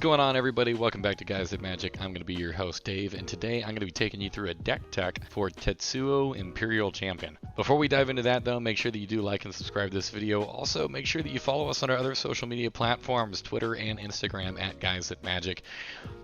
going on, everybody? Welcome back to Guys at Magic. I'm going to be your host, Dave, and today I'm going to be taking you through a deck tech for Tetsuo Imperial Champion. Before we dive into that, though, make sure that you do like and subscribe to this video. Also, make sure that you follow us on our other social media platforms, Twitter and Instagram at Guys at Magic.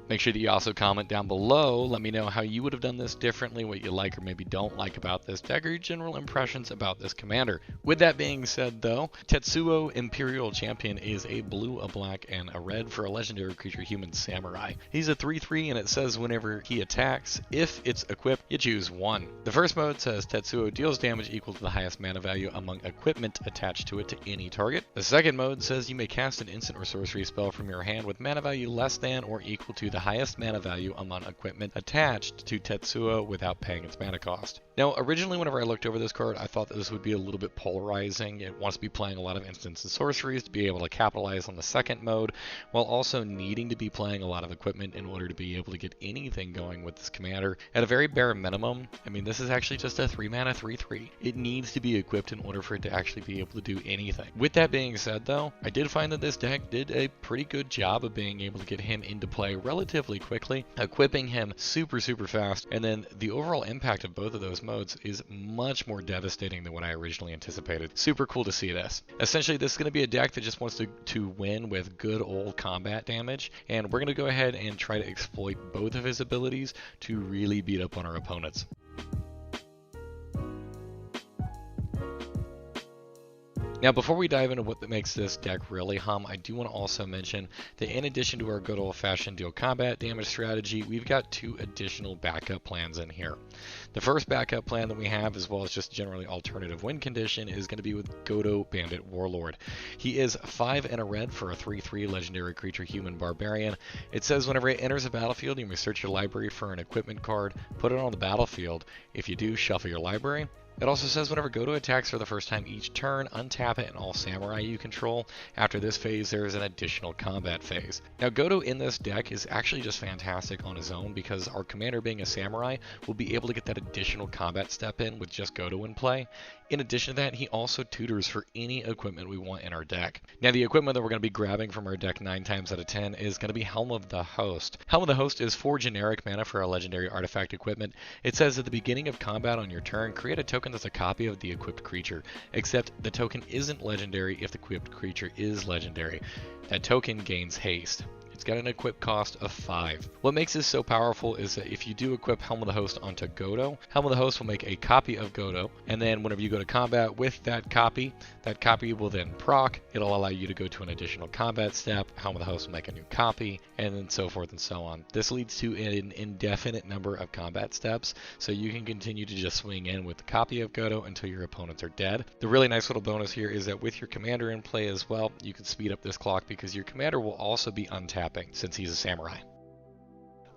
Make sure that you also comment down below. Let me know how you would have done this differently, what you like or maybe don't like about this deck, or your general impressions about this commander. With that being said, though, Tetsuo Imperial Champion is a blue, a black, and a red for a legendary creature human samurai. He's a 3/3, and it says whenever he attacks, if it's equipped, you choose one. The first mode says Tetsuo deals damage equal to the highest mana value among equipment attached to it to any target. The second mode says you may cast an instant or sorcery spell from your hand with mana value less than or equal to the highest mana value among equipment attached to Tetsuo without paying its mana cost. Now, originally whenever I looked over this card, I thought that this would be a little bit polarizing. It wants to be playing a lot of instants and sorceries to be able to capitalize on the second mode, while also needing to be playing a lot of equipment in order to be able to get anything going with this commander. At a very bare minimum, I mean, this is actually just a 3 mana 3/3. It needs to be equipped in order for it to actually be able to do anything. With that being said, though, I did find that this deck did a pretty good job of being able to get him into play relatively quickly, equipping him super fast, and then the overall impact of both of those modes is much more devastating than what I originally anticipated. Super cool to see this. Essentially, this is going to be a deck that just wants to win with good old combat damage, and we're going to go ahead and try to exploit both of his abilities to really beat up on our opponents. Now, before we dive into what makes this deck really hum, I do want to also mention that in addition to our good old-fashioned deal combat damage strategy, we've got two additional backup plans in here. The first backup plan that we have, as well as just generally alternative win condition, is going to be with Godo Bandit Warlord. He is 5 and a red for a 3/3 legendary creature human barbarian. It says whenever it enters a battlefield, you may search your library for an equipment card, put it on the battlefield. If you do, shuffle your library. It also says whenever Godo attacks for the first time each turn, untap it and all samurai you control. After this phase, there is an additional combat phase. Now, Godo in this deck is actually just fantastic on his own because our commander being a samurai will be able to get that additional combat step in with just Godo in play. In addition to that, he also tutors for any equipment we want in our deck. Now, the equipment that we're going to be grabbing from our deck 9 times out of 10 is going to be Helm of the Host. Helm of the Host is 4 generic mana for a legendary artifact equipment. It says at the beginning of combat on your turn, create a token that's a copy of the equipped creature, except the token isn't legendary if the equipped creature is legendary. That token gains haste. It's got an equip cost of 5. What makes this so powerful is that if you do equip Helm of the Host onto Godo, Helm of the Host will make a copy of Godo, and then whenever you go to combat with that copy will then proc. It'll allow you to go to an additional combat step. Helm of the Host will make a new copy, and then so forth and so on. This leads to an indefinite number of combat steps, so you can continue to just swing in with the copy of Godo until your opponents are dead. The really nice little bonus here is that with your commander in play as well, you can speed up this clock because your commander will also be untapped since he's a samurai.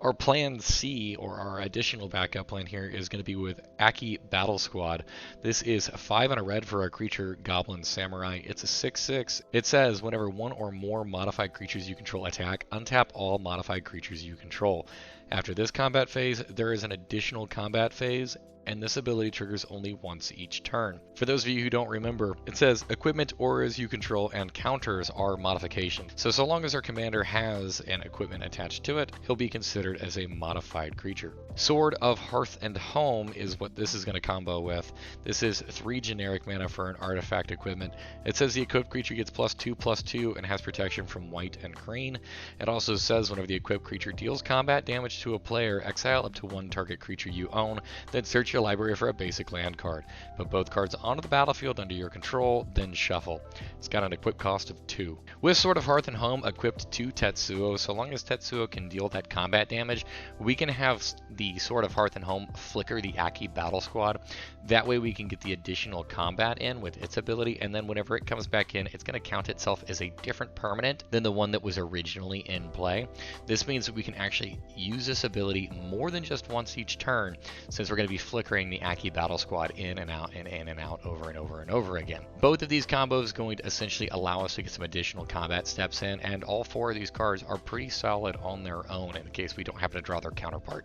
Our plan C, or our additional backup plan here, is going to be with Aki Battle Squad. This is 5 and a red for our creature Goblin Samurai. It's a 6/6. It says whenever one or more modified creatures you control attack, untap all modified creatures you control. After this combat phase, there is an additional combat phase, and this ability triggers only once each turn. For those of you who don't remember, it says equipment auras you control and counters are modifications. So long as our commander has an equipment attached to it, he'll be considered as a modified creature. Sword of Hearth and Home is what this is going to combo with. This is 3 generic mana for an artifact equipment. It says the equipped creature gets +2/+2 and has protection from white and green. It also says whenever the equipped creature deals combat damage to a player, exile up to 1 target creature you own, then search your library for a basic land card. Put both cards onto the battlefield under your control, then shuffle. It's got an equip cost of 2. With Sword of Hearth and Home equipped to Tetsuo, so long as Tetsuo can deal that combat damage, we can have the Sword of Hearth and Home flicker the Aki Battle Squad. That way we can get the additional combat in with its ability, and then whenever it comes back in, it's going to count itself as a different permanent than the one that was originally in play. This means that we can actually use this ability more than just once each turn, since we're going to be flickering the Aki Battle Squad in and out and in and out over and over and over again. Both of these combos are going to essentially allow us to get some additional combat steps in, and all 4 of these cards are pretty solid on their own in case we don't happen to draw their counterpart.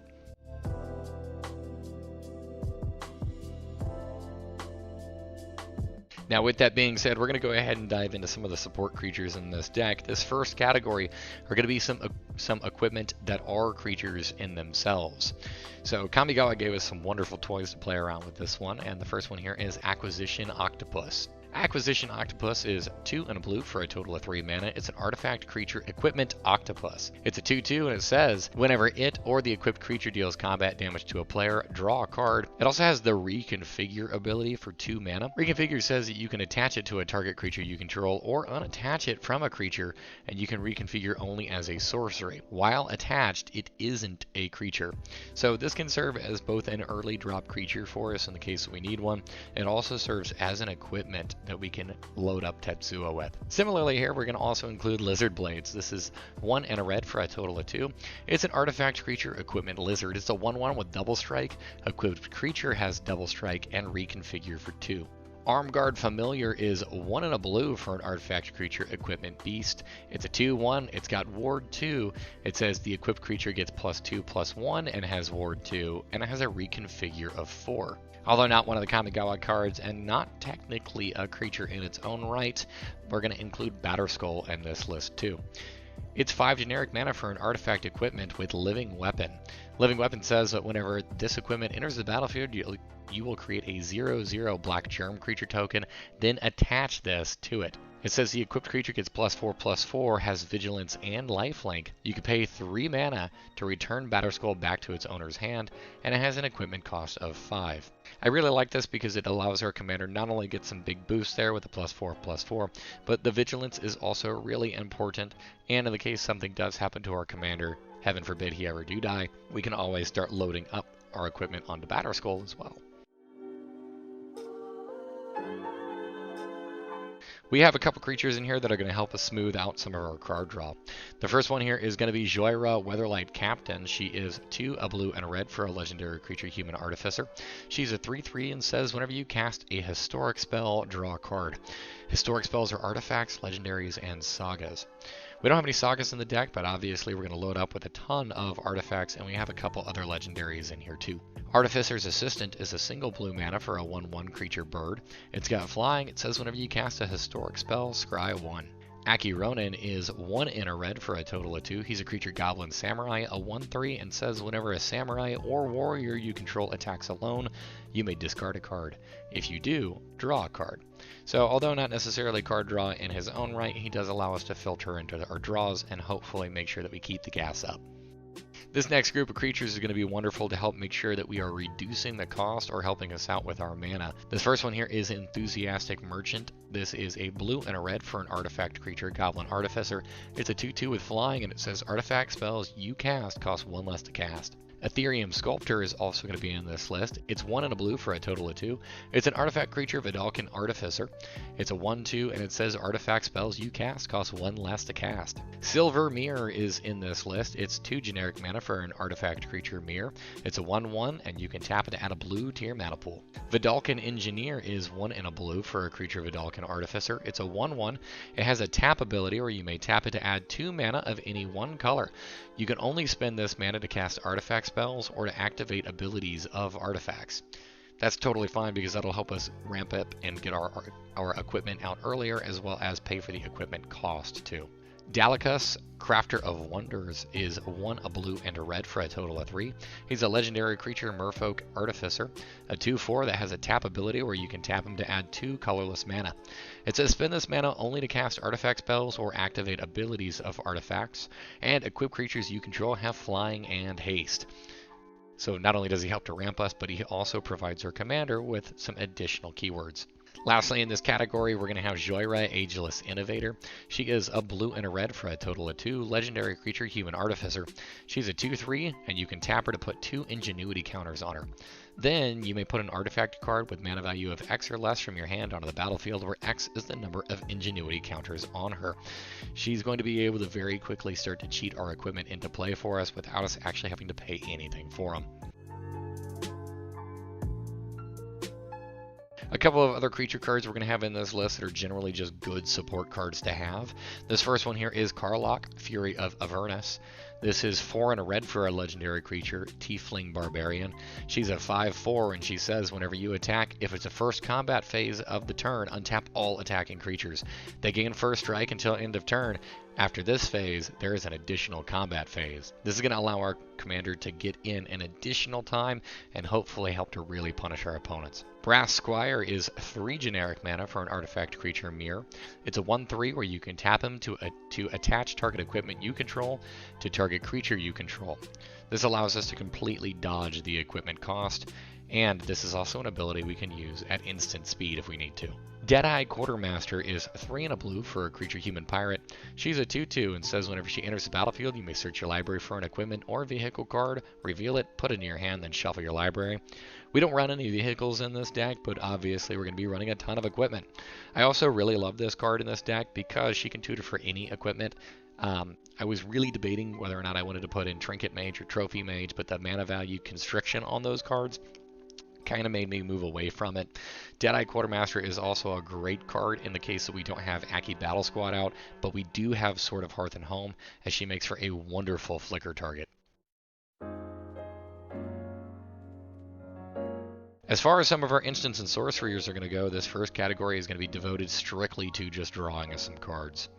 Now, with that being said, we're going to go ahead and dive into some of the support creatures in this deck. This first category are going to be some equipment that are creatures in themselves. So Kamigawa gave us some wonderful toys to play around with this one, and the first one here is Acquisition Octopus. Acquisition Octopus is 2 and a blue for a total of 3 mana. It's an artifact creature equipment octopus. It's a 2/2 and it says whenever it or the equipped creature deals combat damage to a player, draw a card. It also has the Reconfigure ability for 2 mana. Reconfigure says that you can attach it to a target creature you control or unattach it from a creature, and you can reconfigure only as a sorcery. While attached, it isn't a creature. So this can serve as both an early drop creature for us in the case that we need one. It also serves as an equipment that we can load up Tetsuo with. Similarly here, we're going to also include Lizard Blades. This is 1 and a red for a total of 2. It's an artifact creature equipment lizard. It's a 1/1 with double strike. Equipped creature has double strike and reconfigure for 2. Armguard Familiar is 1 and a blue for an artifact creature equipment beast. It's a 2/1. It's got ward 2. It says the equipped creature gets +2/+1 and has ward 2, and it has a reconfigure of 4. Although not one of the Kamigawa cards and not technically a creature in its own right, we're going to include Batterskull in this list too. It's 5 generic mana for an artifact equipment with Living Weapon. Living Weapon says that whenever this equipment enters the battlefield, you will create a 0/0 black germ creature token, then attach this to it. It says the equipped creature gets +4/+4, has vigilance and lifelink. You can pay 3 mana to return Batterskull back to its owner's hand, and it has an equipment cost of 5. I really like this because it allows our commander not only get some big boosts there with the +4/+4, but the vigilance is also really important, and in the case something does happen to our commander, heaven forbid he ever do die, we can always start loading up our equipment onto Batterskull as well. We have a couple creatures in here that are going to help us smooth out some of our card draw. The first one here is going to be Joyra, Weatherlight Captain. She is 2, a blue and a red for a legendary creature human artificer. She's a 3/3 and says whenever you cast a historic spell, draw a card. Historic spells are artifacts, legendaries, and sagas. We don't have any sagas in the deck, but obviously we're going to load up with a ton of artifacts, and we have a couple other legendaries in here too. Artificer's Assistant is a single blue mana for a 1/1 creature bird. It's got flying. It says whenever you cast a historic spell, scry 1. Aki Ronin is 1 in a red for a total of 2. He's a creature goblin samurai, a 1/3, and says whenever a samurai or warrior you control attacks alone, you may discard a card. If you do, draw a card. So although not necessarily card draw in his own right, he does allow us to filter into our draws and hopefully make sure that we keep the gas up. This next group of creatures is going to be wonderful to help make sure that we are reducing the cost or helping us out with our mana. This first one here is Enthusiastic Merchant. This is a blue and a red for an artifact creature, Goblin Artificer. It's a 2/2 with flying, and it says artifact spells you cast cost 1 less to cast. Ethereum Sculptor is also going to be in this list. It's 1 and a blue for a total of 2. It's an artifact creature, Vidalcan Artificer. It's a 1/2, and it says artifact spells you cast cost 1 less to cast. Silver Mirror is in this list. It's 2 generic mana for an artifact creature mirror. It's a 1/1, and you can tap it to add a blue to your mana pool. Vidalcan Engineer is 1 and a blue for a creature, Vidalcan Artificer. It's a 1/1. It has a tap ability, or you may tap it to add 2 mana of any one color. You can only spend this mana to cast artifact spells or to activate abilities of artifacts. That's totally fine because that'll help us ramp up and get our equipment out earlier, as well as pay for the equipment cost too. Dalikus, Crafter of Wonders, is 1 a blue and a red for a total of 3. He's a legendary creature, Merfolk Artificer, a 2/4 that has a tap ability where you can tap him to add 2 colorless mana. It says spend this mana only to cast artifact spells or activate abilities of artifacts, and equipped creatures you control have flying and haste. So not only does he help to ramp us, but he also provides our commander with some additional keywords. Lastly, in this category, we're going to have Joyra, Ageless Innovator. She is a blue and a red for a total of 2, legendary creature, Human Artificer. She's a 2/3, and you can tap her to put 2 Ingenuity counters on her. Then you may put an artifact card with mana value of X or less from your hand onto the battlefield, where X is the number of Ingenuity counters on her. She's going to be able to very quickly start to cheat our equipment into play for us without us actually having to pay anything for them. A couple of other creature cards we're going to have in this list that are generally just good support cards to have. This first one here is Karlach, Fury of Avernus. This is 4 and a red for a legendary creature, Tiefling Barbarian. She's a 5/4 and she says whenever you attack, if it's a first combat phase of the turn, untap all attacking creatures. They gain first strike until end of turn. After this phase, there is an additional combat phase. This is going to allow our commander to get in an additional time and hopefully help to really punish our opponents. Brass Squire is 3 generic mana for an artifact creature mirror. It's a 1/3 where you can tap him to attach target equipment you control to target creature you control. This allows us to completely dodge the equipment cost, and this is also an ability we can use at instant speed if we need to. Deadeye Quartermaster is 3 and a blue for a creature human pirate. She's a 2/2 and says whenever she enters the battlefield, you may search your library for an equipment or vehicle card, reveal it, put it in your hand, then shuffle your library. We don't run any vehicles in this deck, but obviously we're going to be running a ton of equipment. I also really love this card in this deck because she can tutor for any equipment. I was really debating whether or not I wanted to put in Trinket Mage or Trophy Mage, but the mana value constriction on those cards kind of made me move away from it. Deadeye Quartermaster is also a great card in the case that we don't have Aki Battle Squad out, but we do have Sword of Hearth and Home, as she makes for a wonderful flicker target. As far as some of our instants and sorceries are going to go, this first category is going to be devoted strictly to just drawing us some cards.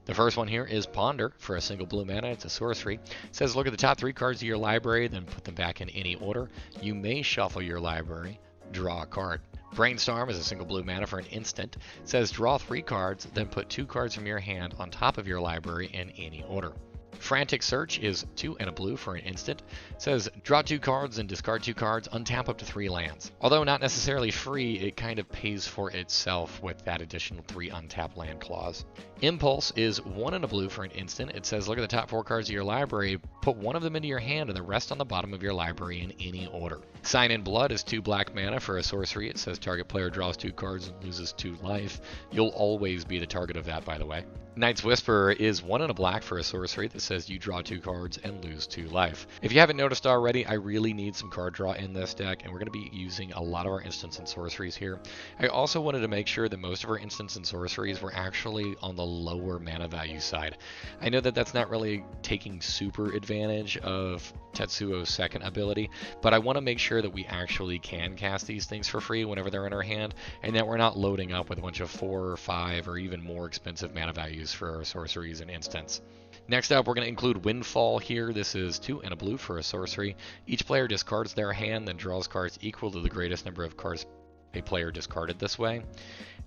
The first one here is Ponder for a single blue mana. It's a sorcery. It says look at the top 3 cards of your library, then put them back in any order. You may shuffle your library, draw a card. Brainstorm is a single blue mana for an instant. It says draw 3 cards, then put 2 cards from your hand on top of your library in any order. Frantic Search is 2 and a blue for an instant. It says draw 2 cards and discard 2 cards, untap up to 3 lands. Although not necessarily free, it kind of pays for itself with that additional 3 untap land clause. Impulse is 1 and a blue for an instant. It says look at the top 4 cards of your library, put 1 of them into your hand and the rest on the bottom of your library in any order. Sign in Blood is 2 black mana for a sorcery. It says target player draws 2 cards and loses 2 life. You'll always be the target of that, by the way. Night's Whisperer is 1 and a black for a sorcery that says you draw 2 cards and lose 2 life. If you haven't noticed already, I really need some card draw in this deck, and we're going to be using a lot of our instants and sorceries here. I also wanted to make sure that most of our instants and sorceries were actually on the lower mana value side. I know that that's not really taking super advantage of Tetsuo's second ability, but I want to make sure that we actually can cast these things for free whenever they're in our hand, and that we're not loading up with a bunch of 4 or 5 or even more expensive mana values for our sorceries and instants. Next up, we're going to include Windfall here. This is 2 and a blue for a sorcery. Each player discards their hand, then draws cards equal to the greatest number of cards a player discarded this way.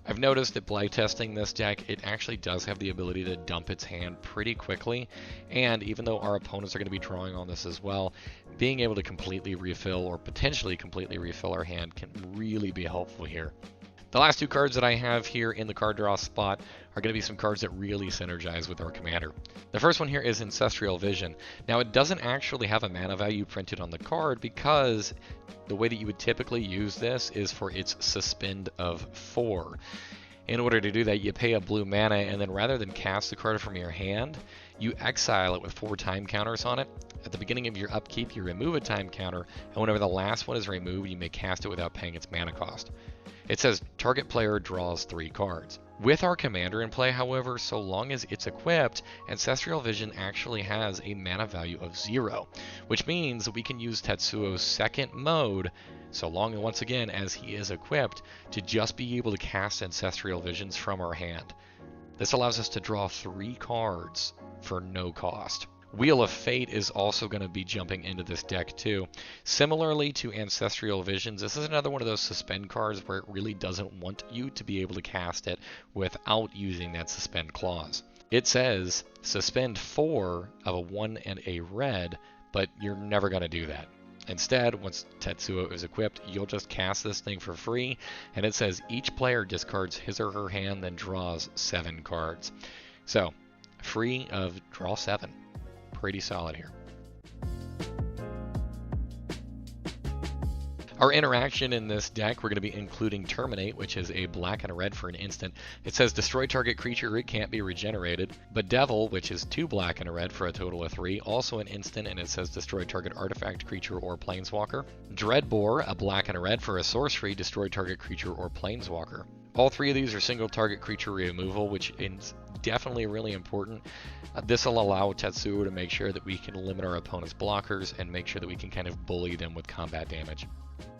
I've noticed that playtesting this deck, it actually does have the ability to dump its hand pretty quickly, and even though our opponents are going to be drawing on this as well, being able to completely refill or potentially completely refill our hand can really be helpful here. The last 2 cards that I have here in the card draw spot are going to be some cards that really synergize with our commander. The first one here is Ancestral Vision. Now it doesn't actually have a mana value printed on the card because the way that you would typically use this is for its suspend of 4. In order to do that, you pay a blue mana, and then rather than cast the card from your hand, you exile it with 4 time counters on it. At the beginning of your upkeep, you remove a time counter, and whenever the last one is removed, you may cast it without paying its mana cost. It says target player draws 3 cards. With our commander in play, however, so long as it's equipped, Ancestral Vision actually has a mana value of 0, which means that we can use Tetsuo's second mode, so long once again as he is equipped, to just be able to cast Ancestral Visions from our hand. This allows us to draw 3 cards for no cost. Wheel of Fate is also going to be jumping into this deck too. Similarly to Ancestral Visions, this is another one of those suspend cards where it really doesn't want you to be able to cast it without using that suspend clause. It says suspend 4 of a 1 and a red, but you're never going to do that. Instead, once Tetsuo is equipped, you'll just cast this thing for free, and it says each player discards his or her hand, then draws 7 cards. So, free of draw 7. Pretty solid here. Our interaction in this deck, we're going to be including Terminate, which is a black and a red for an instant. It says destroy target creature, it can't be regenerated. Bedevil, which is 2 black and a red for a total of 3, also an instant, and it says destroy target artifact, creature, or planeswalker. Dreadbore, a black and a red for a sorcery, destroy target creature or planeswalker. All 3 of these are single target creature removal, which is definitely really important. This will allow Tetsuo to make sure that we can limit our opponent's blockers and make sure that we can kind of bully them with combat damage.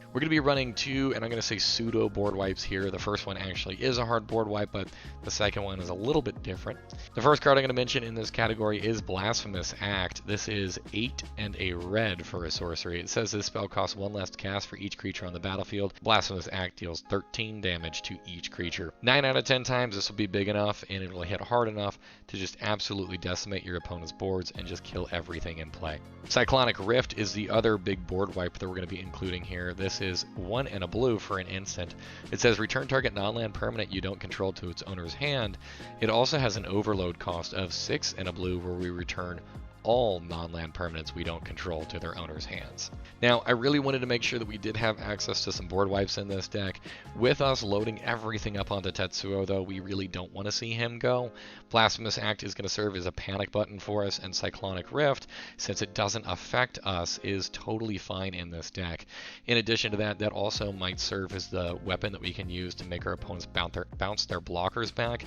We're going to be running 2, and I'm going to say pseudo board wipes here. The first one actually is a hard board wipe, but the second one is a little bit different. The first card I'm going to mention in this category is Blasphemous Act. This is 8 and a red for a sorcery. It says this spell costs 1 less to cast for each creature on the battlefield. Blasphemous Act deals 13 damage to each creature. 9 out of 10 times this will be big enough, and it will hit hard enough to just absolutely decimate your opponent's boards and just kill everything in play. Cyclonic Rift is the other big board wipe that we're going to be including here. This is 1 and a blue for an instant. It says return target non-land permanent you don't control to its owner's hand. It also has an overload cost of 6 and a blue where we return all non-land permanents we don't control to their owner's hands. Now, I really wanted to make sure that we did have access to some board wipes in this deck. With us loading everything up onto Tetsuo, though, we really don't want to see him go. Blasphemous Act is going to serve as a panic button for us, and Cyclonic Rift, since it doesn't affect us, is totally fine in this deck. In addition to that, that also might serve as the weapon that we can use to make our opponents bounce their blockers back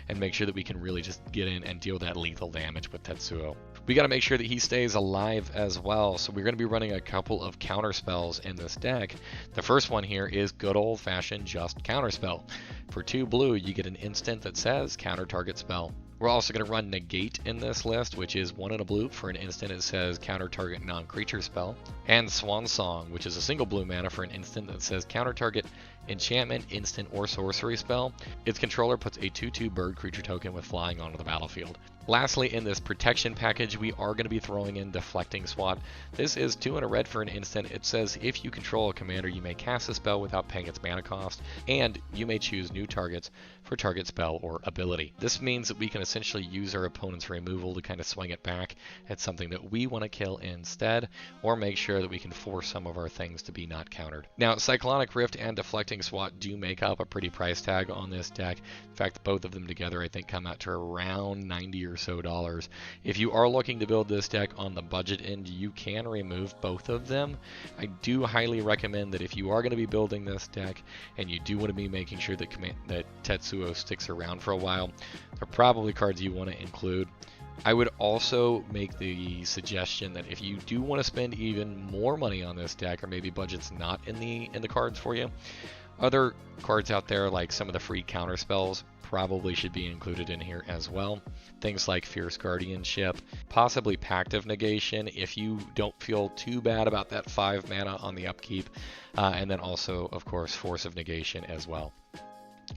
and make sure that we can really just get in and deal that lethal damage with Tetsuo. We got to make sure that he stays alive as well, so we're going to be running a couple of counter spells in this deck. The first one here is good old-fashioned just counterspell. For 2 blue, you get an instant that says counter target spell. We're also going to run Negate in this list, which is 1 and a blue. For an instant, it says counter target non-creature spell. And Swan Song, which is a single blue mana for an instant that says counter target enchantment, instant, or sorcery spell. Its controller puts a 2/2 bird creature token with flying onto the battlefield. Lastly, in this protection package, we are going to be throwing in Deflecting Swat. This is 2 and a red for an instant. It says if you control a commander, you may cast a spell without paying its mana cost, and you may choose new targets for target spell or ability. This means that we can essentially use our opponent's removal to kind of swing it back at something that we want to kill instead, or make sure that we can force some of our things to be not countered. Now, Cyclonic Rift and Deflecting Swat do make up a pretty price tag on this deck. In fact, both of them together I think come out to around $90 or so. If you are looking to build this deck on the budget end, you can remove both of them. I do highly recommend that if you are going to be building this deck and you do want to be making sure that Tetsuo sticks around for a while, they're probably cards you want to include. I would also make the suggestion that if you do want to spend even more money on this deck, or maybe budget's not in the cards for you, other cards out there like some of the free counter spells probably should be included in here as well. Things like Fierce Guardianship, possibly Pact of Negation if you don't feel too bad about that 5 mana on the upkeep, and then also, of course, Force of Negation as well.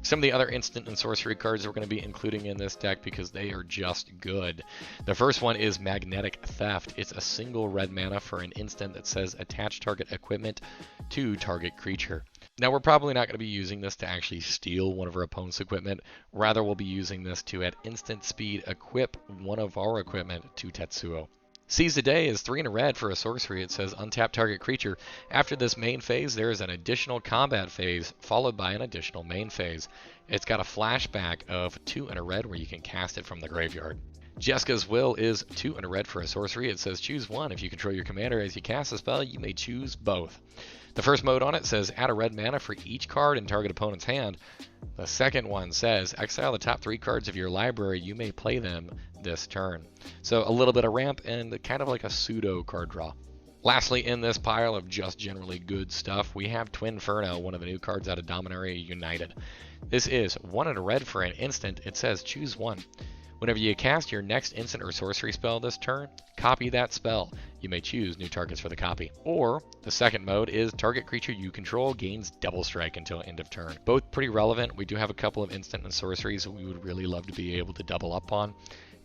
Some of the other instant and sorcery cards we're going to be including in this deck because they are just good. The first one is Magnetic Theft. It's a single red mana for an instant that says attach target equipment to target creature. Now, we're probably not going to be using this to actually steal one of our opponent's equipment. Rather, we'll be using this to, at instant speed, equip one of our equipment to Tetsuo. Seize the Day is 3 and a red for a sorcery. It says untap target creature. After this main phase, there is an additional combat phase, followed by an additional main phase. It's got a flashback of 2 and a red where you can cast it from the graveyard. Jeska's Will is 2 and a red for a sorcery. It says choose one. If you control your commander as you cast a spell, you may choose both. The first mode on it says add a red mana for each card in target opponent's hand. The second one says exile the top 3 cards of your library. You may play them this turn. So a little bit of ramp and kind of like a pseudo card draw. Lastly, in this pile of just generally good stuff, we have Twinferno, one of the new cards out of Dominaria United. This is 1 and a red for an instant. It says choose one. Whenever you cast your next instant or sorcery spell this turn, copy that spell. You may choose new targets for the copy. Or, the second mode is target creature you control gains double strike until end of turn. Both pretty relevant. We do have a couple of instant and sorceries that we would really love to be able to double up on.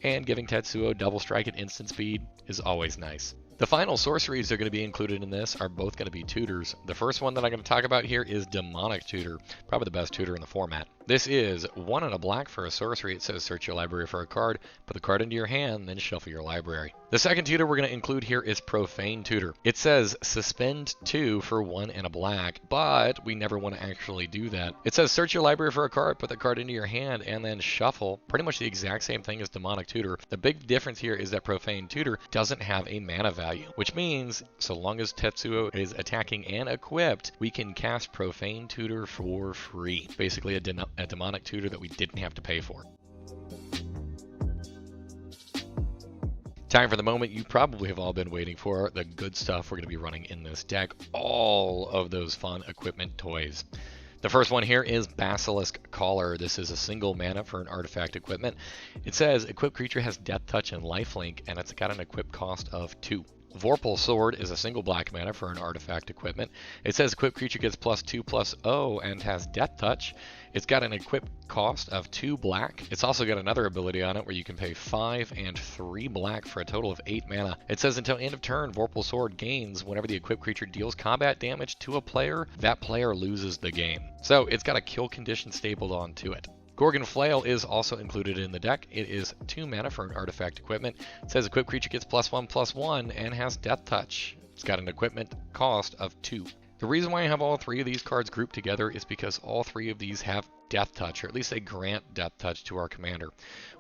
And giving Tetsuo double strike at instant speed is always nice. The final sorceries that are going to be included in this are both going to be tutors. The first one that I'm going to talk about here is Demonic Tutor, probably the best tutor in the format. This is 1 and a black for a sorcery. It says search your library for a card, put the card into your hand, then shuffle your library. The second tutor we're going to include here is Profane Tutor. It says suspend 2 for 1 and a black, but we never want to actually do that. It says search your library for a card, put the card into your hand, and then shuffle. Pretty much the exact same thing as Demonic Tutor. The big difference here is that Profane Tutor doesn't have a mana value, which means so long as Tetsuo is attacking and equipped, we can cast Profane Tutor for free. Basically a demonic tutor that we didn't have to pay for. Time for the moment you probably have all been waiting for, the good stuff we're going to be running in this deck, all of those fun equipment toys. The first one here is Basilisk Collar. This is a single mana for an artifact equipment. It says equipped creature has Death Touch and Lifelink, and it's got an equip cost of 2. Vorpal Sword is a single black mana for an artifact equipment. It says equipped creature gets +2/+0 and has Death Touch. It's got an equip cost of 2 black. It's also got another ability on it where you can pay 5 and 3 black for a total of 8 mana. It says until end of turn, Vorpal Sword gains whenever the equipped creature deals combat damage to a player, that player loses the game. So it's got a kill condition stapled onto it. Gorgon Flail is also included in the deck. It is 2 mana for an artifact equipment. It says equipped creature gets +1/+1 and has Death Touch. It's got an equipment cost of 2. The reason why I have all 3 of these cards grouped together is because all 3 of these have Death Touch, or at least they grant Death Touch to our commander.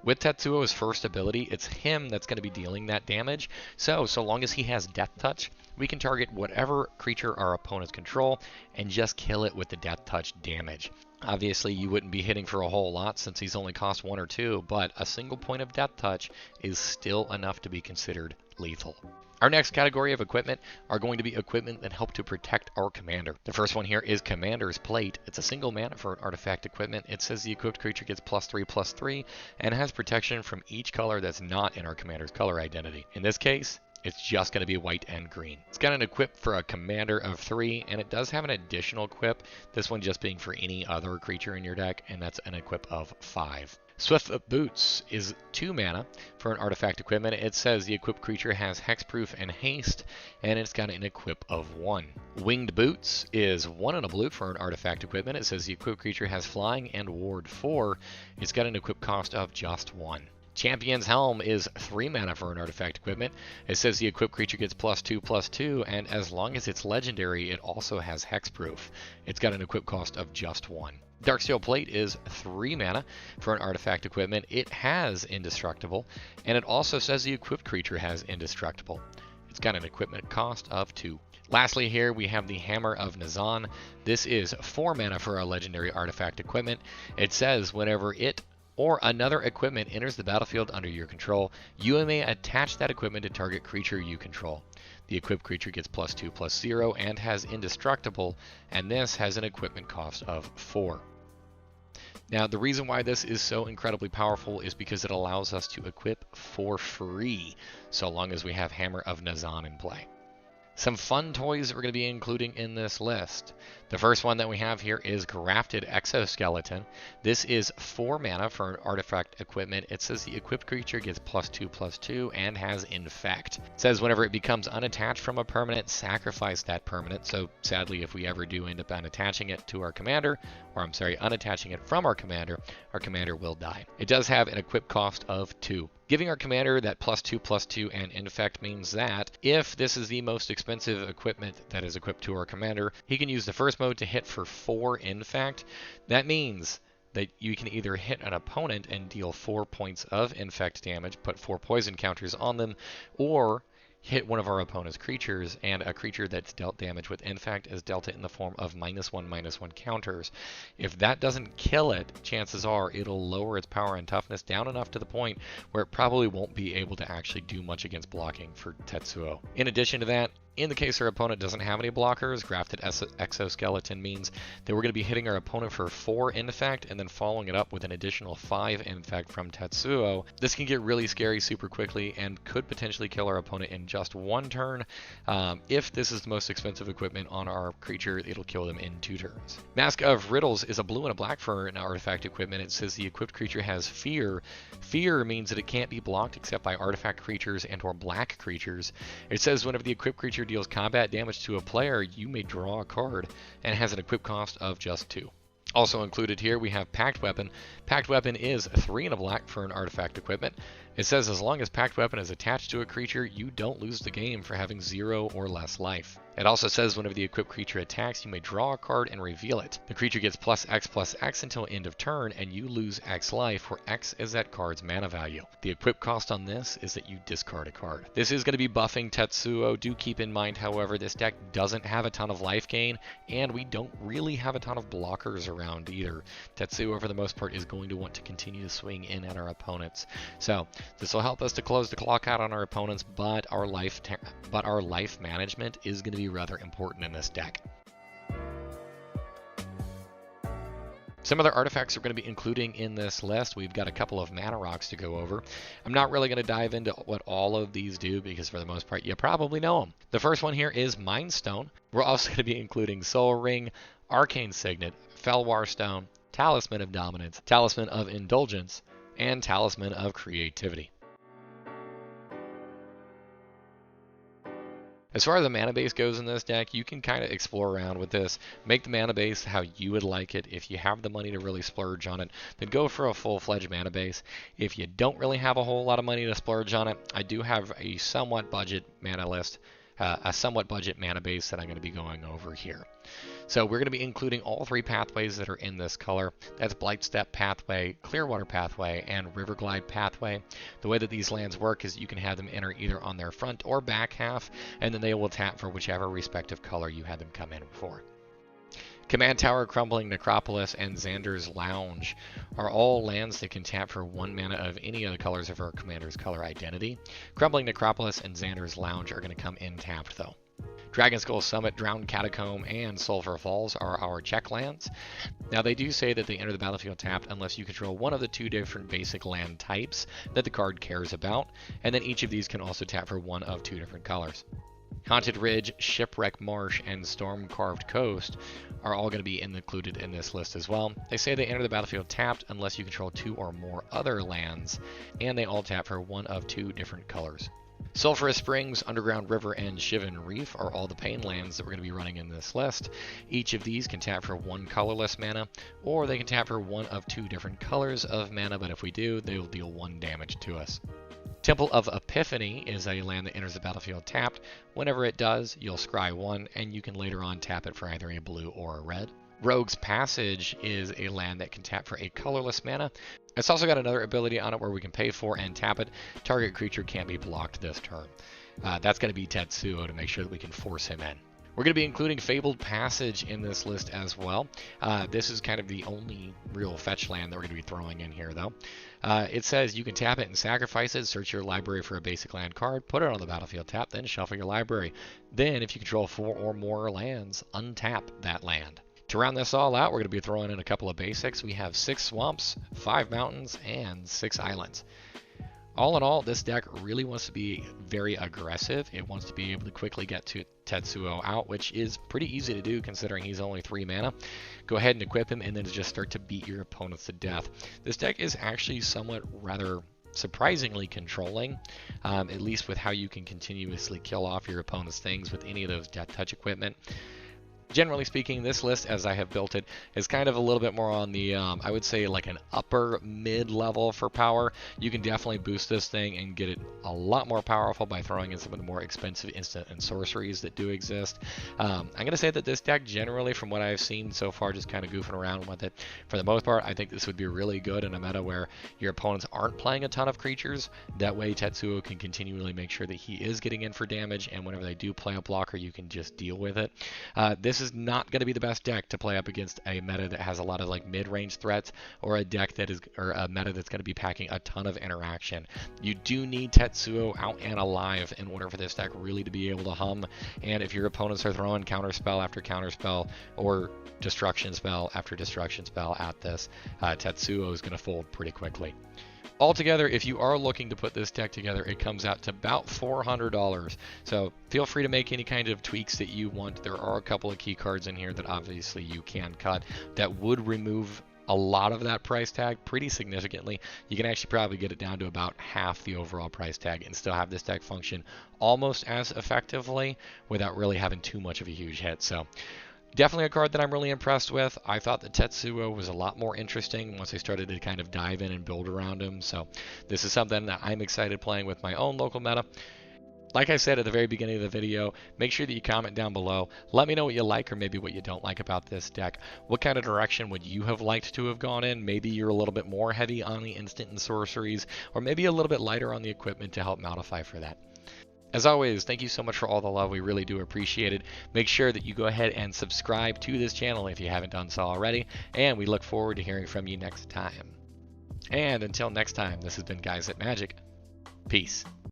With Tetsuo's first ability, it's him that's going to be dealing that damage. So long as he has Death Touch, we can target whatever creature our opponents control and just kill it with the Death Touch damage. Obviously, you wouldn't be hitting for a whole lot since he's only cost 1 or 2, but a single point of Death Touch is still enough to be considered lethal. Our next category of equipment are going to be equipment that help to protect our commander. The first one here is Commander's Plate. It's a single mana for an artifact equipment. It says the equipped creature gets +3/+3 and has protection from each color that's not in our commander's color identity. In this case, it's just going to be white and green. It's got an equip for a commander of 3, and it does have an additional equip, this one just being for any other creature in your deck, and that's an equip of 5. Swiftfoot Boots is 2 mana for an artifact equipment. It says the equipped creature has Hexproof and Haste, and it's got an equip of 1. Winged Boots is 1 and a blue for an artifact equipment. It says the equipped creature has Flying and Ward 4. It's got an equip cost of just 1. Champion's Helm is 3 mana for an artifact equipment. It says the equipped creature gets +2/+2, and as long as it's legendary, it also has Hexproof. It's got an equip cost of just 1. Darksteel Plate is 3 mana for an artifact equipment. It has Indestructible, and it also says the equipped creature has Indestructible. It's got an equipment cost of 2. Lastly here we have the Hammer of Nazan. This is 4 mana for a legendary artifact equipment. It says whenever it or another equipment enters the battlefield under your control, you may attach that equipment to target creature you control. The equipped creature gets +2/+0 and has Indestructible, and this has an equipment cost of 4. Now, the reason why this is so incredibly powerful is because it allows us to equip for free, so long as we have Hammer of Nazan in play. Some fun toys that we're going to be including in this list. The first one that we have here is Grafted Exoskeleton. This is 4 mana for an artifact equipment. It says the equipped creature gets +2/+2 and has Infect. It says whenever it becomes unattached from a permanent, sacrifice that permanent. So sadly, if we ever do end up unattaching it to our commander, unattaching it from our commander will die. It does have an equip cost of 2. Giving our commander that +2/+2 and Infect means that if this is the most expensive equipment that is equipped to our commander, he can use the first mode to hit for 4 Infect. That means that you can either hit an opponent and deal 4 points of Infect damage, put 4 poison counters on them, or hit one of our opponent's creatures, and a creature that's dealt damage with Infect is dealt it in the form of -1/-1 counters. If that doesn't kill it, chances are it'll lower its power and toughness down enough to the point where it probably won't be able to actually do much against blocking for Tetsuo. In addition to that, in the case our opponent doesn't have any blockers, Grafted Exoskeleton means that we're going to be hitting our opponent for 4 Infect and then following it up with an additional 5 Infect from Tetsuo. This can get really scary super quickly and could potentially kill our opponent in just 1 turn. If this is the most expensive equipment on our creature, it'll kill them in 2 turns. Mask of Riddles is a blue and a black for an artifact equipment. It says the equipped creature has Fear. Fear means that it can't be blocked except by artifact creatures and or black creatures. It says whenever the equipped creature deals combat damage to a player, you may draw a card, and has an equip cost of just 2. Also included here, we have Pact Weapon. Pact Weapon is 3 and a black for an artifact equipment. It says as long as Pact Weapon is attached to a creature, you don't lose the game for having 0 or less life. It also says whenever the equipped creature attacks, you may draw a card and reveal it. The creature gets +X until end of turn, and you lose X life, where X is that card's mana value. The equip cost on this is that you discard a card. This is going to be buffing Tetsuo. Do keep in mind, however, this deck doesn't have a ton of life gain, and we don't really have a ton of blockers around either. Tetsuo, for the most part, is going to want to continue to swing in at our opponents. So this will help us to close the clock out on our opponents, but our life management is going to be rather important in this deck. Some other artifacts we're going to be including in this list. We've got a couple of mana rocks to go over. I'm not really going to dive into what all of these do because for the most part you probably know them. The first one here is Mind Stone. We're also going to be including Soul Ring, Arcane Signet, Felwar Stone, Talisman of Dominance, Talisman of Indulgence, and Talisman of Creativity. As far as the mana base goes in this deck, you can kind of explore around with this. Make the mana base how you would like it. If you have the money to really splurge on it, then go for a full-fledged mana base. If you don't really have a whole lot of money to splurge on it, I do have a somewhat budget mana list, a somewhat budget mana base that I'm going to be going over here. So we're going to be including all 3 pathways that are in this color. That's Blightstep pathway, Clearwater pathway, and Riverglide pathway. The way that these lands work is you can have them enter either on their front or back half, and then they will tap for whichever respective color you had them come in for. Command Tower, Crumbling Necropolis, and Xander's Lounge are all lands that can tap for 1 mana of any of the colors of our commander's color identity. Crumbling Necropolis and Xander's Lounge are going to come in tapped though. Dragonskull Summit, Drowned Catacomb, and Sulphur Falls are our check lands. Now they do say that they enter the battlefield tapped unless you control one of the 2 different basic land types that the card cares about, and then each of these can also tap for 1 of 2 different colors. Haunted Ridge, Shipwreck Marsh, and Storm-Carved Coast are all going to be included in this list as well. They say they enter the battlefield tapped unless you control 2 or more other lands, and they all tap for 1 of 2 different colors. Sulphurous Springs, Underground River, and Shivan Reef are all the pain lands that we're going to be running in this list. Each of these can tap for 1 colorless mana, or they can tap for 1 of 2 different colors of mana, but if we do, they will deal 1 damage to us. Temple of Epiphany is a land that enters the battlefield tapped. Whenever it does, you'll scry 1, and you can later on tap it for either a blue or a red. Rogue's Passage is a land that can tap for a colorless mana. It's also got another ability on it where we can pay for and tap it. Target creature can't be blocked this turn. That's going to be Tetsuo to make sure that we can force him in. We're going to be including Fabled Passage in this list as well. This is kind of the only real fetch land that we're going to be throwing in here, though. It says you can tap it and sacrifice it, search your library for a basic land card, put it on the battlefield tap, then shuffle your library. Then, if you control 4 or more lands, untap that land. To round this all out, we're going to be throwing in a couple of basics. We have 6 swamps, 5 mountains, and 6 islands. All in all, this deck really wants to be very aggressive. It wants to be able to quickly get to Tetsuo out, which is pretty easy to do considering he's only 3 mana. Go ahead and equip him and then just start to beat your opponents to death. This deck is actually somewhat rather surprisingly controlling, at least with how you can continuously kill off your opponent's things with any of those death touch equipment. Generally speaking, this list, as I have built it, is kind of a little bit more on the, I would say, like an upper mid-level for power. You can definitely boost this thing and get it a lot more powerful by throwing in some of the more expensive instant and sorceries that do exist. I'm going to say that this deck, generally, from what I've seen so far, just kind of goofing around with it, for the most part, I think this would be really good in a meta where your opponents aren't playing a ton of creatures. That way, Tetsuo can continually make sure that he is getting in for damage, and whenever they do play a blocker, you can just deal with it. This is not going to be the best deck to play up against a meta that has a lot of like mid-range threats, or a deck that is, or a meta that's going to be packing a ton of interaction. You do need Tetsuo out and alive in order for this deck really to be able to hum, and if your opponents are throwing counterspell after counterspell or destruction spell after destruction spell at this, Tetsuo is going to fold pretty quickly. Altogether, if you are looking to put this deck together, it comes out to about $400. So feel free to make any kind of tweaks that you want. There are a couple of key cards in here that obviously you can cut that would remove a lot of that price tag pretty significantly. You can actually probably get it down to about half the overall price tag and still have this deck function almost as effectively without really having too much of a huge hit. So Definitely a card that I'm really impressed with. I thought that Tetsuo was a lot more interesting once I started to kind of dive in and build around him. So this is something that I'm excited playing with my own local meta. Like I said at the very beginning of the video, make sure that you comment down below. Let me know what you like or maybe what you don't like about this deck. What kind of direction would you have liked to have gone in? Maybe you're a little bit more heavy on the instant and sorceries, or maybe a little bit lighter on the equipment to help modify for that. As always, thank you so much for all the love. We really do appreciate it. Make sure that you go ahead and subscribe to this channel if you haven't done so already, and we look forward to hearing from you next time. And until next time, this has been Guys at Magic. Peace.